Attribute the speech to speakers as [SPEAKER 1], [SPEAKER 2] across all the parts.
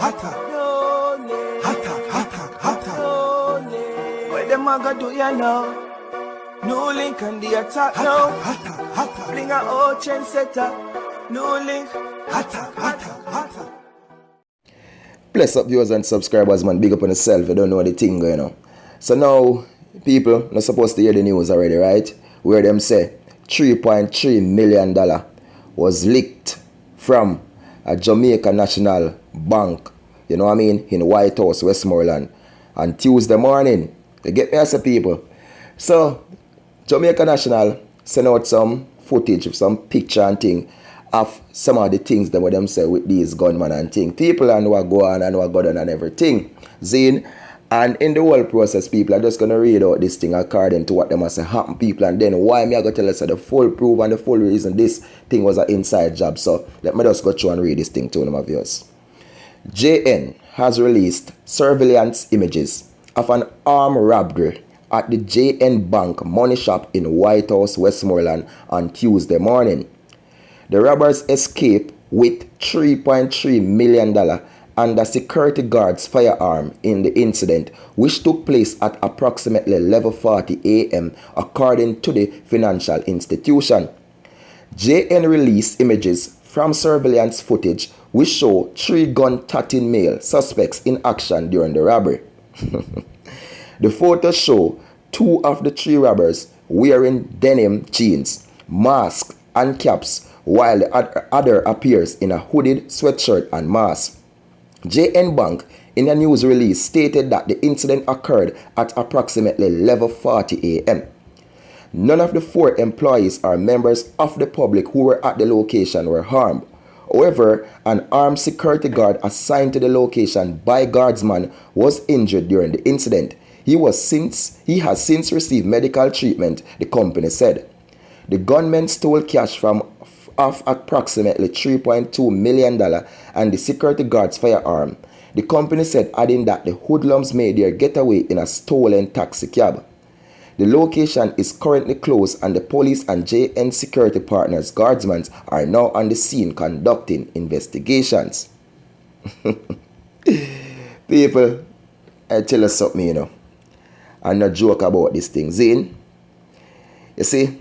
[SPEAKER 1] What them a go do ya now? NEWLINK and the attack now. Bring a old chain setter. NEWLINK.
[SPEAKER 2] Bless up viewers and subscribers, man. Big up on yourself. You don't know the thing going on. So now, people not supposed to hear the news already, right? Where them say $3.3 million was leaked from a Jamaica National Bank, you know what I mean, in White House, Westmoreland, on Tuesday morning. You get me as a people. So, Jamaica National sent out some footage of some picture and thing of some of the things that them say with these gunmen and thing. People and what go on and what go on and everything. Zine. And in the whole process, people are just going to read out this thing according to what them say happen, people. And then why me I go tell us the full proof and the full reason this thing was an inside job. So let me just go through and read this thing to them of yours. JN has released surveillance images of an armed robbery at the JN Bank money shop in White House, Westmoreland on Tuesday morning. The robbers escaped with $3.3 million and the security guard's firearm in the incident, which took place at approximately 11:40 a.m. according to the financial institution. JN released images from surveillance footage which show 3 gun-toting male suspects in action during the robbery. The photos show 2 of the 3 robbers wearing denim jeans, masks, and caps, while the other appears in a hooded sweatshirt and mask. JN Bank, in a news release, stated that the incident occurred at approximately 11:40 a.m. None of the 4 employees or members of the public who were at the location were harmed. However, an armed security guard assigned to the location by guardsman was injured during the incident. He has since received medical treatment, the company said. The gunmen stole cash of approximately $3.2 million and the security guard's firearm. The company said, adding that the hoodlums made their getaway in a stolen taxi cab. The location is currently closed and the police and JN security partners guardsmen are now on the scene conducting investigations. People, I tell you something, you know. I'm not joke about this thing. Zane, you see,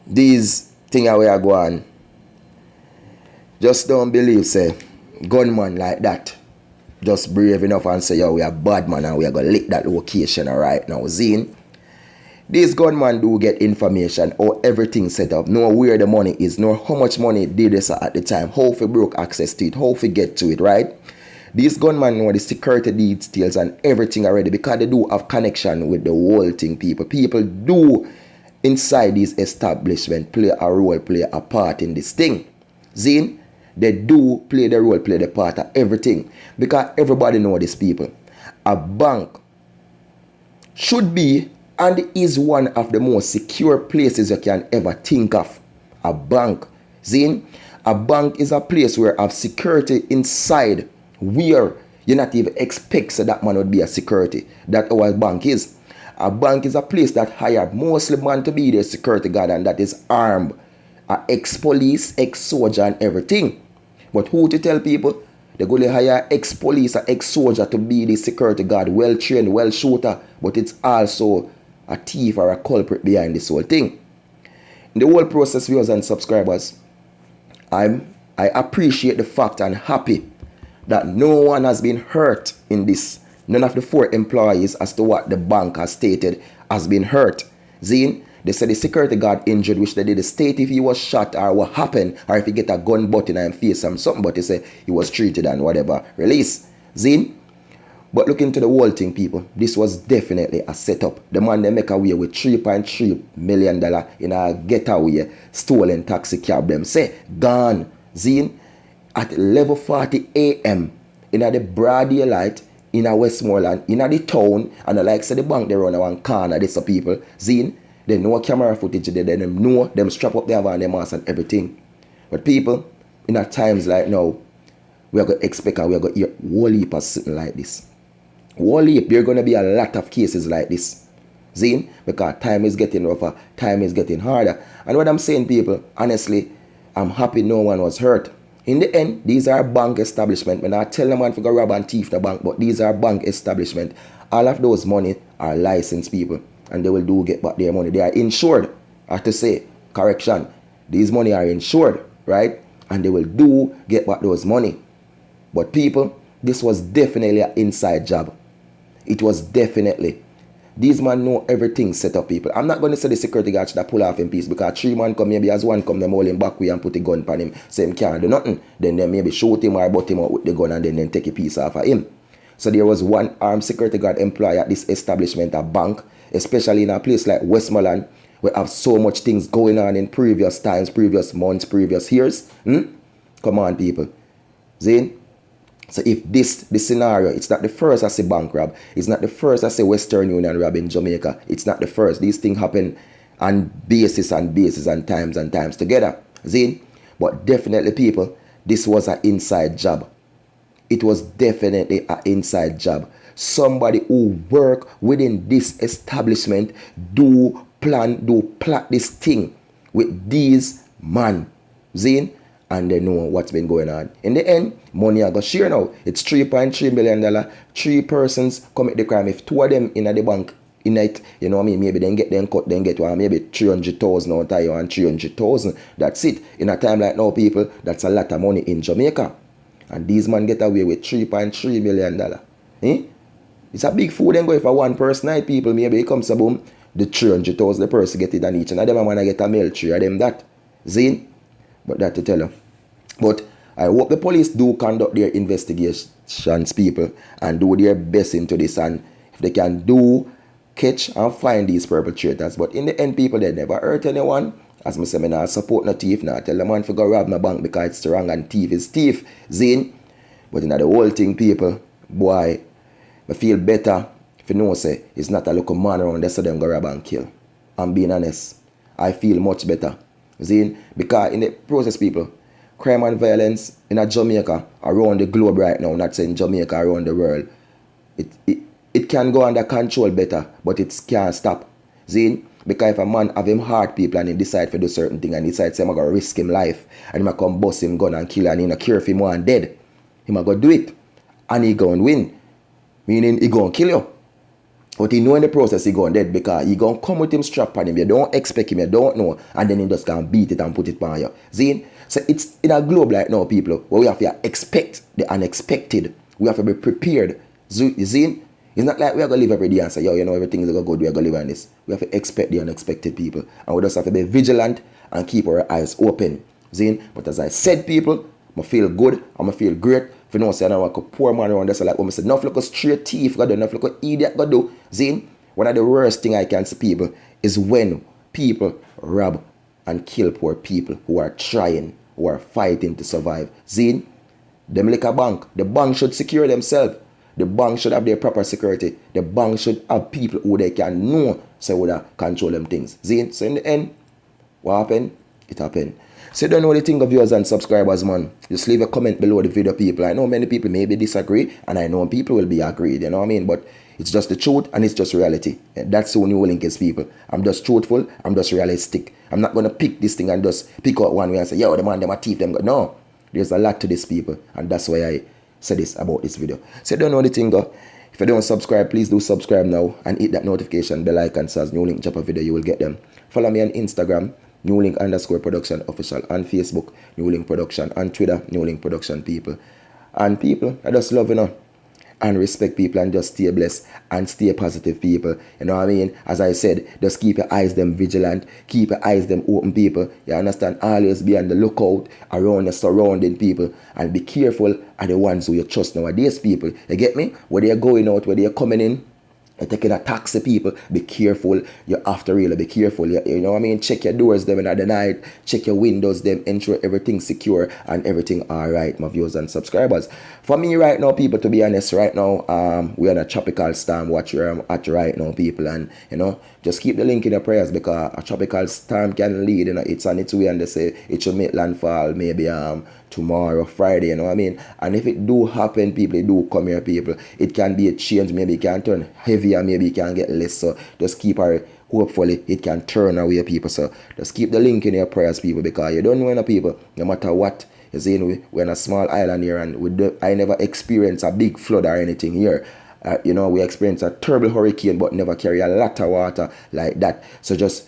[SPEAKER 2] these things we are going, just don't believe, say, gunman like that, just brave enough and say, yo, we are bad man and we are going to lick that location right now. Zane, these gunmen do get information or everything set up, know where the money is, know how much money did this at the time, how we broke access to it, how we get to it, right? These gunmen know the security details and everything already because they do have connection with the whole thing, people. People do inside these establishments play a part in this thing. Zine, they do play the role, play the part of everything because everybody know these people. A bank should be and is one of the most secure places you can ever think of. A bank. Zine, a bank is a place where have security inside where you not even expect so that man would be a security. That's how a bank is. A bank is a place that hired mostly man to be their security guard and that is armed. Ex-police, ex-soldier and everything. But who to tell people? They go to hire ex-police or ex-soldier to be the security guard, well-trained, well-shooter. But it's also a thief or a culprit behind this whole thing. In the whole process, viewers and subscribers, I appreciate the fact and happy that no one has been hurt in this. None of the 4 employees, as to what the bank has stated, has been hurt. Zine, they said the security guard injured, which they did state if he was shot or what happened, or if he get a gun butt in and face him something, but they say he was treated and whatever. Release. Zine. But look into the whole thing, people. This was definitely a setup. The man they make away with $3.3 million in a getaway stolen taxi cab. Them say gone. Zine. At 11:40 a.m. in the broad daylight in a Westmoreland, in the town, and like say the bank they run one corner, this people, Zine, they know camera footage, they know them strap up their van, their mask and everything. But people, in a times like now, we are going to expect and we are going to hear whole heap of something like this. Whole heap, there are going to be a lot of cases like this. Zine, because time is getting rougher, time is getting harder. And what I'm saying, people, honestly, I'm happy no one was hurt. In the end, these are bank establishment. When I tell them man to go rob and thief the bank, but these are bank establishment. All of those money are licensed people, and they will do get back their money. They are insured. I have to say, correction, these money are insured, right? And they will do get back those money. But people, this was definitely an inside job. It was definitely. These men know everything set up, people. I'm not going to say the security guard should pull off in peace, because 3 men come, maybe as one come, them hold him back way and put a gun on him, say him can't do nothing. Then they maybe shoot him or butt him out with the gun and then take a piece off of him. So there was one armed security guard employee at this establishment, a bank, especially in a place like Westmoreland, where have so much things going on in previous times, previous months, previous years. Come on, people. Zane? So if this scenario, it's not the first I see bank rob. It's not the first I see Western Union rob in Jamaica. It's not the first. These things happen on basis and times together. Zane? But definitely, people, this was an inside job. It was definitely an inside job. Somebody who work within this establishment do plot this thing with these man. Zane? And they know what's been going on. In the end, money I got share now. It's $3.3 million. 3 persons commit the crime. If 2 of them in the bank in it, you know what I mean, maybe then get them cut, then get one, maybe 300,000 out of you and 300,000. That's it. In a time like now, people, that's a lot of money in Jamaica. And these men get away with $3.3 million. It's a big food then go for one person night, people. Maybe it comes to boom, the 300,000 the person get it, and each and of them I want to get a mail 3 of them that. Zine? But that to tell you. But I hope the police do conduct their investigations, people, and do their best into this, and if they can do catch and find these perpetrators. But in the end, people, they never hurt anyone. As I say, I not support no thief, not tell the man to go rob my bank because it's wrong and thief is thief. Zine. But in the whole thing, people, boy, I feel better if you know say it's not a local man around there so them go rob and kill. I'm being honest. I feel much better. Zine. Because in the process, people, crime and violence in Jamaica, around the globe right now, not saying Jamaica, around the world, it can go under control better, but it can't stop. Zine? Because if a man have him heart, people, and he decide to do certain thing and he decide say I'm going to risk him life, and he might come bust him gun and kill, and he not care if him one dead, he might go do it, and he going to win. Meaning he going to kill you. But he know in the process he going dead, because he going to come with him strap on him. You don't expect him, you don't know, and then he just going to beat it and put it on you. Zine? So it's in a globe like now, people, where we have to expect the unexpected. We have to be prepared. Zine? It's not like we are going to live every day and say, yo, you know, everything is going to go good, we are going to live on this. We have to expect the unexpected, people. And we just have to be vigilant and keep our eyes open. Zine? But as I said, people, I feel good, I feel great. If you know, say, I know, I could pour man around this, like when I said, enough like a straight thief, got do, enough like an idiot, got do. Zine? One of the worst thing I can see, people, is when people rob and kill poor people who are trying, who are fighting to survive. Zine? Them like a bank. The bank should secure themselves. The bank should have their proper security. The bank should have people who they can know so would control them things. Zine? So in the end, what happened? It happened. So you don't know the thing of viewers and subscribers, man. Just leave a comment below the video, people. I know many people maybe disagree, and I know people will be agreed, you know what I mean? But it's just the truth and it's just reality. And that's who NEWLINK is, people. I'm just truthful, I'm just realistic. I'm not going to pick this thing and just pick out one way and say, yo, the man, them a thief, them. No. There's a lot to this, people. And that's why I said this about this video. So you don't know the thing, though. If you don't subscribe, please do subscribe now and hit that notification bell icon so as NEWLINK drop a video, you will get them. Follow me on Instagram, NEWLINK_production official, on Facebook, NEWLINK production, on Twitter, NEWLINK production, people. And people, I just love, you know, and respect people, and just stay blessed and stay positive, people. You know what I mean? As I said, just keep your eyes them vigilant, keep your eyes them open, people. You understand? Always be on the lookout around the surrounding, people, and be careful of the ones who you trust nowadays, people. You get me? Where they're going out, where they're coming in, you're taking a taxi, people, be careful. You have to really be careful. You know what I mean? Check your doors them in the night, check your windows them, ensure everything's secure and everything alright, my viewers and subscribers. For me right now, people, to be honest, right now, we're in a tropical storm watch where I'm at right now, people, and you know, just keep the link in your prayers, because a tropical storm can lead, you know, it's on its way, and they say it should make landfall maybe tomorrow, Friday, you know what I mean? And if it do happen, people, it do come here, people, it can be a change. Maybe it can turn heavier, maybe it can get less. So just keep our, hopefully it can turn away, people. So just keep the link in your prayers, people, because you don't know, people, no matter what You see, we're in a small island here, and I never experienced a big flood or anything here. We experienced a terrible hurricane, but never carry a lot of water like that. So just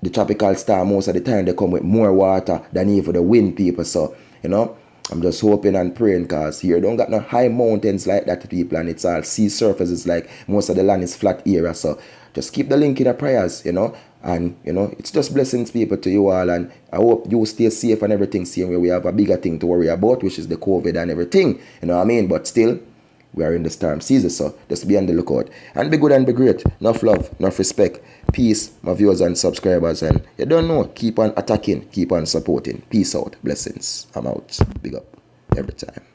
[SPEAKER 2] the tropical storm, most of the time they come with more water than even the wind, people. So, I'm just hoping and praying, because here don't got no high mountains like that, people, and it's all sea surfaces, like most of the land is flat area. So just keep the link in the prayers, and it's just blessings, people, to you all, and I hope you stay safe and everything. Same way we have a bigger thing to worry about, which is the COVID and everything, you know what I mean? But still, we are in the storm season, so just be on the lookout. And be good and be great. Enough love, enough respect. Peace, my viewers and subscribers. And you don't know, keep on attacking, keep on supporting. Peace out. Blessings. I'm out. Big up every time.